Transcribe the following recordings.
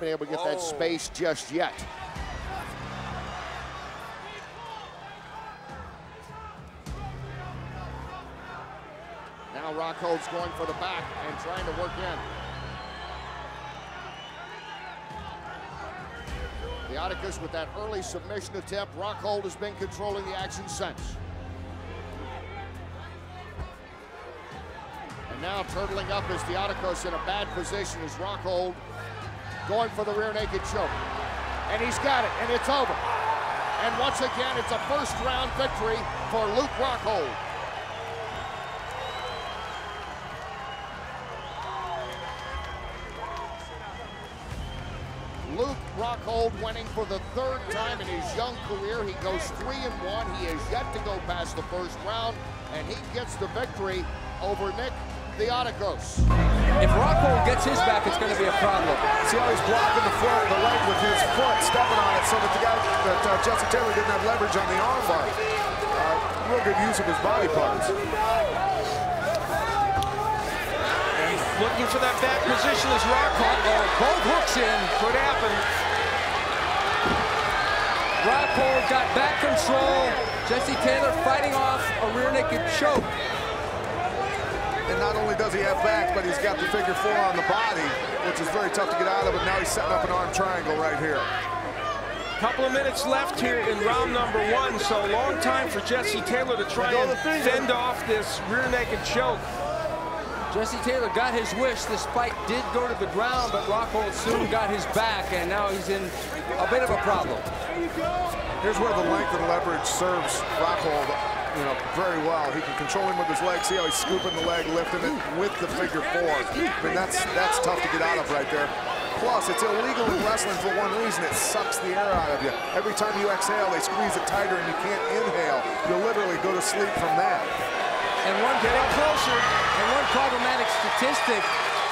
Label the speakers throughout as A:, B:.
A: able to get that space just yet. Now Rockhold's going for the back and trying to work in. Theodicus with that early submission attempt. Rockhold has been controlling the action since. And now turtling up is Theodicus in a bad position as Rockhold going for the rear naked choke. And he's got it, and it's over. And once again, it's a first round victory for Luke Rockhold. Luke Rockhold winning for the third time in his young career. He goes 3-1. He has yet to go past the first round, and he gets the victory over Nick Theodicus.
B: If Rockhold gets his back, it's going to be a problem.
C: See how he's blocking the floor of the leg with his foot, stepping on it, so that the guy, Jesse Taylor didn't have leverage on the arm bar. Real good use of his body parts.
D: Looking for that back position as Rockhold.
B: Both hooks in.
D: Could happen.
B: Rockhold got back control. Jesse Taylor fighting off a rear naked choke.
C: And not only does he have back, but he's got the figure 4 on the body, which is very tough to get out of, and now he's setting up an arm triangle right here.
D: Couple of minutes left here in round number 1, so a long time for Jesse Taylor to try and fend off this rear naked choke.
B: Jesse Taylor got his wish. This fight did go to the ground, but Rockhold soon got his back, and now he's in a bit of a problem.
C: Here's where the length and leverage serves Rockhold, very well. He can control him with his legs. See how he's scooping the leg, lifting it with the figure 4. I mean, that's tough to get out of right there. Plus, it's illegal in wrestling for one reason. It sucks the air out of you. Every time you exhale, they squeeze it tighter, and you can't inhale. You'll literally go to sleep from that.
B: And one problematic statistic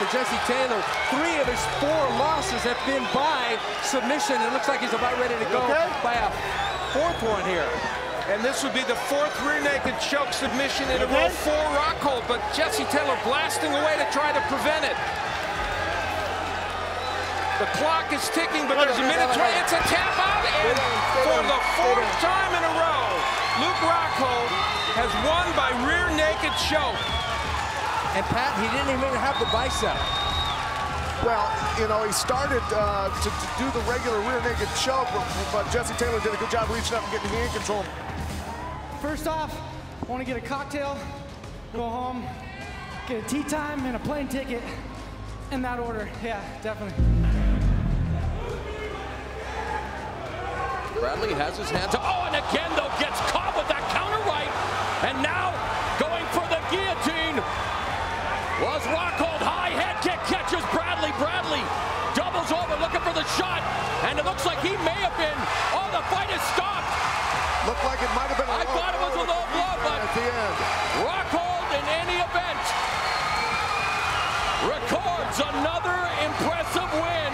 B: for Jesse Taylor, 3 of his 4 losses have been by submission. It looks like he's about ready to go by a 4th one here.
D: And this would be the 4th rear naked choke submission in a row for Rockhold, but Jesse Taylor blasting away to try to prevent it. The clock is ticking, but there's a minute 20. It's a tap out, and for the 4th time in a row, Luke Rockhold has won by rear naked choke.
B: And Pat, he didn't even have the bicep.
C: Well, he started to do the regular rear naked choke, but Jesse Taylor did a good job reaching up and getting the hand control.
E: First off, I want to get a cocktail, go home, get a tea time and a plane ticket in that order. Yeah, definitely.
F: Bradley has his hands up. Oh, and again, though, gets caught with that counter right. And now going for the guillotine was Rockhold. High head kick catches Bradley. Bradley doubles over looking for the shot. And it looks like he may have been. Oh, the fight is stopped.
C: Looked like it might have been a
F: I thought it was a low blow, but
C: at the end.
F: Rockhold in any event records another impressive win.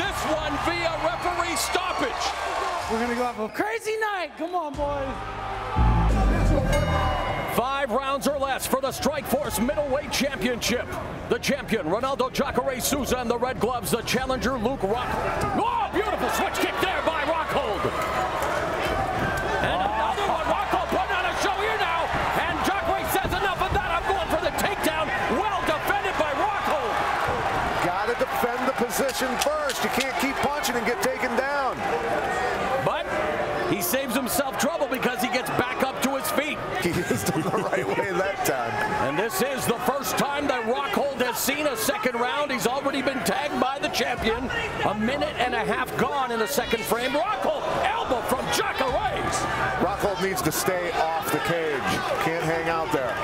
F: This one via referee stoppage.
E: We're gonna go have a crazy night. Come on, boys.
F: 5 rounds or less for the Strikeforce Middleweight Championship. The champion, Ronaldo Jacare Souza, and the red gloves, the challenger, Luke Rockhold. Oh, beautiful switch kick there by Rockhold. And another one, Rockhold putting on a show here now. And Jacare says enough of that. I'm going for the takedown. Well defended by Rockhold.
C: Gotta defend the position first. You can't keep punching and get taken down.
F: But he saves himself trouble because he gets back up to his feet.
C: He used it the right way that time.
F: And this is the first time that Rockhold has seen a second round. He's already been tagged by the champion. A minute and a half gone in the second frame. Rockhold, elbow from Jacare.
C: Rockhold needs to stay off the cage. Can't hang out there.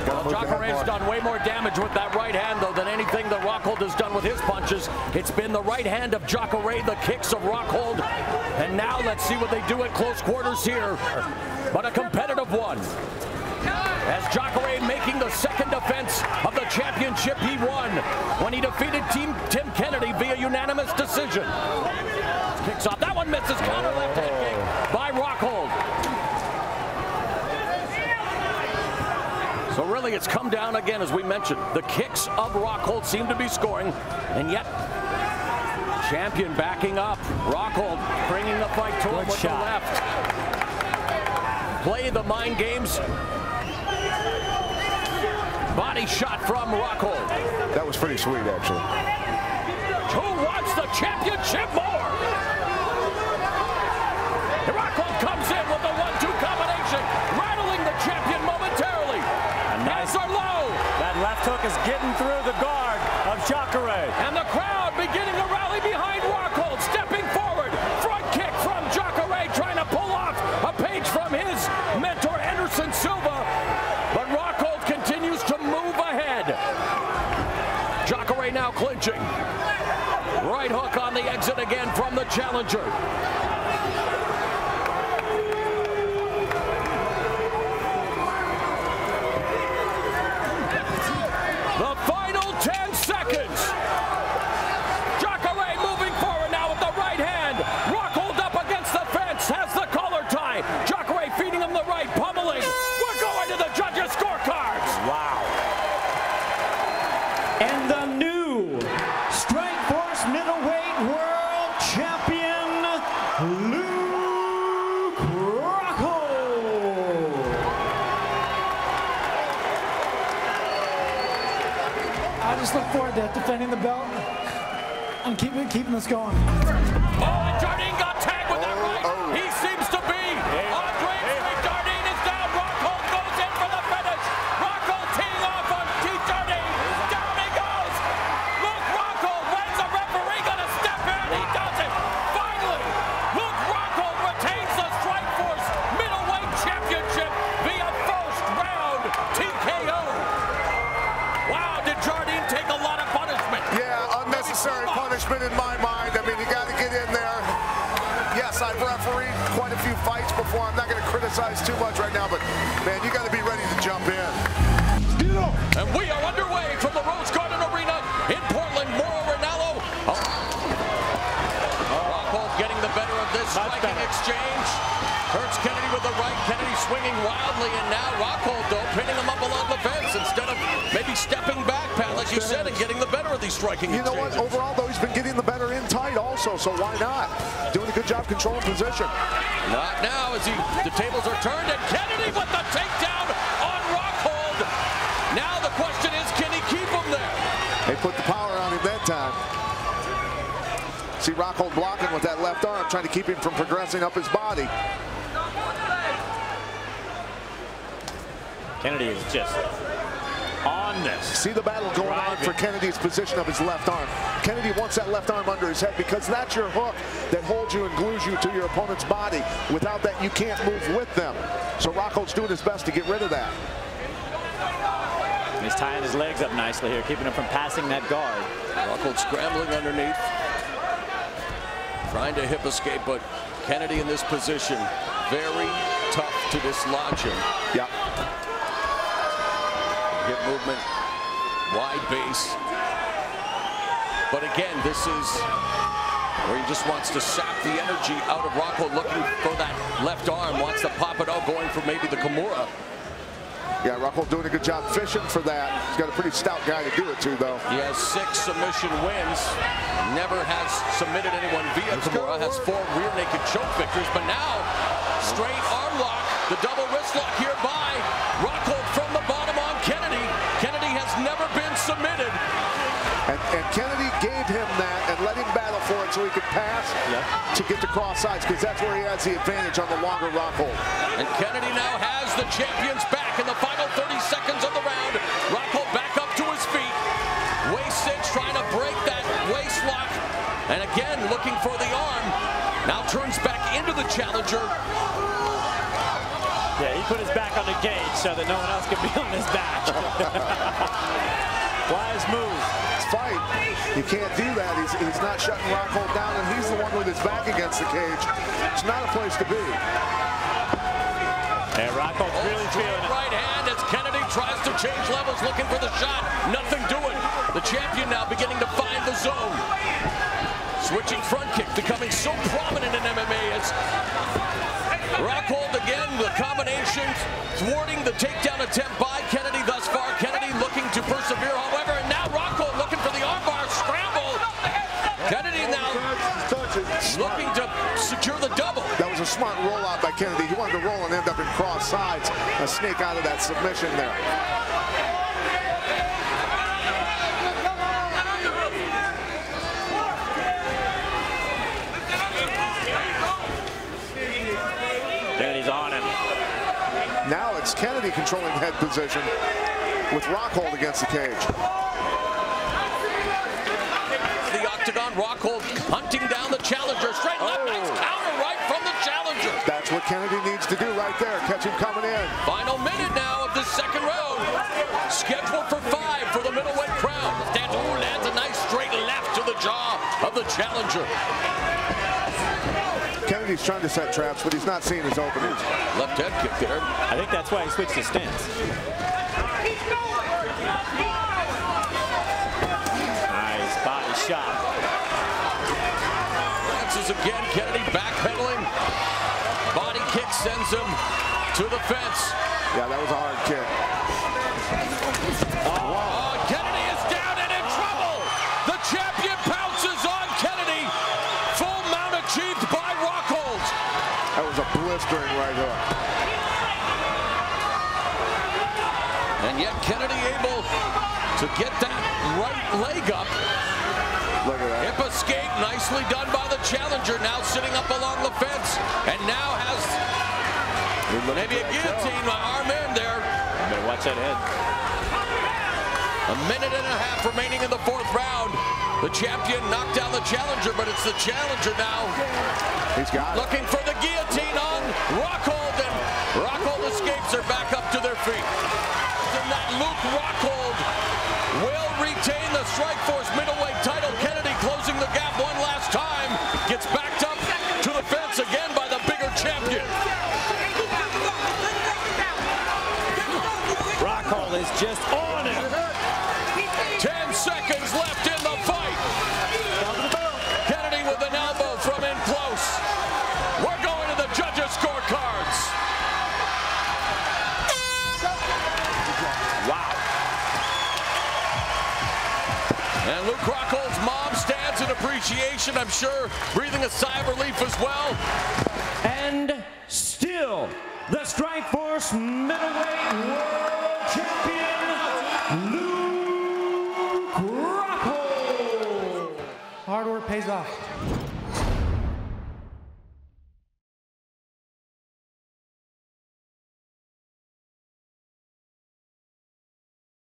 F: Well, Jacare's done way more damage with that right hand, though, than anything that Rockhold has done with his punches. It's been the right hand of Jacare, the kicks of Rockhold. And now let's see what they do at close quarters here. But a competitive one. As Jacare making the second defense of the championship he won when he defeated Tim Kennedy via unanimous decision. Kicks off. That one misses. Counter left hand kick by Rockhold. So really, it's come down again, as we mentioned. The kicks of Rockhold seem to be scoring, and yet Champion backing up. Rockhold bringing the fight to him with the left. Play the mind games. Body shot from Rockhold.
C: That was pretty sweet, actually.
F: Who wants the championship more? Rockhold comes in with the 1-2 combination, rattling the champion momentarily. Hands are low.
G: That left hook is getting through the guard of Jacare.
F: And the crowd beginning to rally behind Rockhold, stepping forward. Front kick from Jacare, trying to pull off a page from his mentor, Anderson Silva. But Rockhold continues to move ahead. Jacare now clinching. Right hook on the exit again from the challenger. The final 10 seconds. Jacare moving forward now with the right hand. Rockhold up against the fence, has the collar tie. Jacare feeding him the right, pummeling. We're going to the judges' scorecards.
G: Wow. And the new Strikeforce middleweight world champion, Luke Rockhold.
E: I just look forward to defending the belt and keeping this going.
F: Oh, and Jardine got tagged with that right. He seems to be on Drake's feet. Jardine is down. Rockhold goes in for the finish. Rockhold teeing off on Keith Jardine. Down he goes. Luke Rockhold, when's the referee going to step in? He does it. Finally, Luke Rockhold retains the Strikeforce middleweight championship via first round TKO. Wow, did Jardine take a lot of punishment?
C: Yeah, unnecessary punishment in my mind. I mean, you got to get in there. Yes, I've refereed quite a few fights before. I'm not going to criticize too much right now, but man, you got to be ready to jump in.
F: And we are underway from the Rose Garden Arena in Portland. Mauro Ranallo. Rockhold getting the better of this striking exchange. Hurts Kennedy with the right. Kennedy swinging wildly, and now Rockhold, though, pinning him up along the fence instead of maybe stepping back, Pat, like you said, and getting the better of these striking exchanges.
C: You know what? Overall, though, he's been getting the better in tight also, so why not? Doing a good job controlling position.
F: Not now, as the tables are turned, and Kennedy with the takedown on Rockhold. Now the question is, can he keep him there?
C: They put the power on him that time. See Rockhold blocking with that left arm, trying to keep him from progressing up his body.
G: Kennedy is just on this.
C: See the battle going on for Kennedy's position of his left arm. Kennedy wants that left arm under his head because that's your hook that holds you and glues you to your opponent's body. Without that, you can't move with them. So Rockhold's doing his best to get rid of that.
G: He's tying his legs up nicely here, keeping him from passing that guard.
F: Rockhold scrambling underneath, trying to hip escape, but Kennedy in this position, very tough to dislodge him.
C: Yeah.
F: Hip movement, wide base. But again, this is where he just wants to sap the energy out of Rockhold, looking for that left arm, wants to pop it out, going for maybe the Kimura.
C: Yeah, Rockhold doing a good job fishing for that. He's got a pretty stout guy to do it to, though.
F: He has 6 submission wins. Never has submitted anyone via Kimura. Has 4 rear naked choke victories. But now, straight arm lock. The double wrist lock here by Rockhold from the bottom on Kennedy. Kennedy has never been submitted.
C: And Kennedy gave him that and let him battle for it so he could pass to get to cross sides, because that's where he has the advantage on the longer Rockhold.
F: And Kennedy now has the champion's back in the final 30 seconds of the round. Rockhold back up to his feet. Waist cinch, trying to break that waist lock. And again, looking for the arm. Now turns back into the challenger.
G: Yeah, he put his back on the cage so that no one else could be on his back. Wise move.
C: It's fight. You can't do that. He's not shutting Rockhold down, and he's the one with his back against the cage. It's not a place to be.
G: And Rockhold's really feeling it.
F: Right hand as Kennedy tries to change levels, looking for the shot. Nothing doing. The champion now beginning to find the zone. Switching front kick, becoming so prominent in MMA as Rockhold again, the combination thwarting the takedown attempt by Kennedy thus far. Kennedy looking to persevere, however, and now Rockhold looking for the armbar scramble. Kennedy now
C: a smart rollout by Kennedy. He wanted to roll and end up in cross sides. A sneak out of that submission there.
G: Kennedy's on him.
C: Now it's Kennedy controlling head position with Rockhold against the cage.
F: The Octagon, Rockhold hunting down the challenger. Straight left, nice counter right from the challenger.
C: That's what Kennedy needs to do right there. Catch him coming in.
F: Final minute now of the second round. Scheduled for 5 for the middleweight crown. Lands a nice straight left to the jaw of the challenger.
C: Kennedy's trying to set traps, but he's not seeing his openings.
F: Left head kick there.
G: I think that's why he switched his stance. Nice body shot.
F: Francis again, Kennedy backpedaling. Body kick sends him to the fence.
C: Yeah, that was a hard kick.
F: Oh, Kennedy is down and in trouble. The champion pounces on Kennedy. Full mount achieved by Rockhold.
C: That was a blistering right hook.
F: And yet Kennedy able to get that right leg up.
C: Look at that.
F: Hip escape, nicely done by the challenger. Now sitting up along the fence. And now has maybe a guillotine, arm in there.
G: Better watch that head.
F: A minute and a half remaining in the 4th round. The champion knocked down the challenger, but it's the challenger now.
C: He's got it.
F: Looking for the guillotine on Rockhold, and Rockhold escapes. They're back up to their feet. And that Luke Rockhold will retain the Strikeforce middleweight title. Kennedy closing the gap one last time. Gets backed up to the fence again by the bigger champion.
G: Rockhold is just on him.
F: 10 seconds left in the fight. Kennedy with an elbow from in close. We're going to the judges' scorecards.
G: Wow.
F: And Luke Rockhold's mom stands in appreciation, I'm sure, breathing a sigh of relief as well.
G: And still, the Strikeforce middleweight world champion, Luke Rockhold.
E: Hard work pays off.